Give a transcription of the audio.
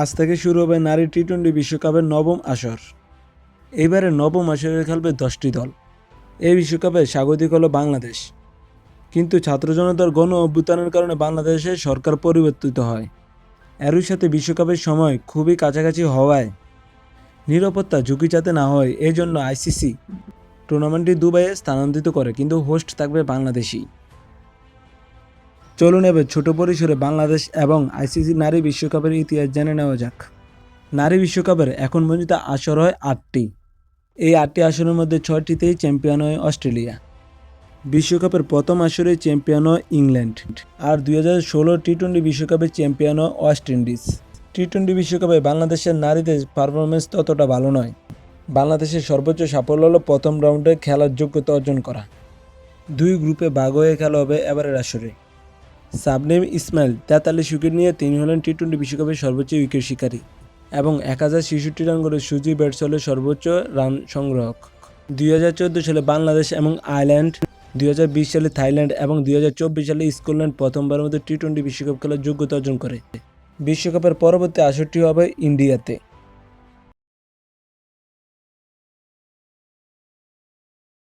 আজ থেকে শুরু হবে নারী টি-20 বিশ্বকাপের নবম আসর। এবারে নবম আসরে খেলবে 10টি দল। এই বিশ্বকাপে স্বাগতিক হলো বাংলাদেশ। কিন্তু ছাত্র জনতার গণ অভ্যুত্থানের কারণে বাংলাদেশের সরকার পরিবর্তিত হয়। এরই সাথে বিশ্বকাপের সময় খুবই কাছাকাছি হওয়ায় নিরাপত্তা ঝুঁকি যাতে না হয় এই জন্য আইসিসি টুর্নামেন্টটি দুবাইয়ে স্থানান্তরিত করে, কিন্তু হোস্ট থাকবে বাংলাদেশই। চলুন এবার ছোট পরিসরে বাংলাদেশ এবং আইসিসি নারী বিশ্বকাপের ইতিহাস জেনে নেওয়া যাক। নারী বিশ্বকাপের এখন পর্যন্ত আসর হয় 8টি। এই 8টি আসরের মধ্যে 6টিতেই চ্যাম্পিয়ন হয় অস্ট্রেলিয়া। বিশ্বকাপের প্রথম আসরে চ্যাম্পিয়ন হয় ইংল্যান্ড। আর 2016 টি-20 বিশ্বকাপের চ্যাম্পিয়ন হয় ওয়েস্ট ইন্ডিজ। টি-20 বিশ্বকাপে বাংলাদেশের নারীদের পারফরমেন্স ততটা ভালো নয়। বাংলাদেশের সর্বোচ্চ সাফল্য হলো প্রথম রাউন্ডে খেলার যোগ্যতা অর্জন করা। 2 গ্রুপে ভাগ হয়ে খেলা হবে এবারের আসরে। সাবনেম ইসমাইল 43 উইকেট নিয়ে তিনি হলেন টি-20 বিশ্বকাপের সর্বোচ্চ উইকেট শিকারী এবং 1066 রান করে সুজি ব্যাটসওয়ালের সর্বোচ্চ রান সংগ্রাহক। 2014 সালে বাংলাদেশ এবং আয়ারল্যান্ড, 2020 সালে থাইল্যান্ড এবং 2024 সালে স্কটল্যান্ড প্রথমবারের মতো টি-20 বিশ্বকাপ খেলার যোগ্যতা অর্জন করে। বিশ্বকাপের পরবর্তী আসরটি হবে ইন্ডিয়াতে।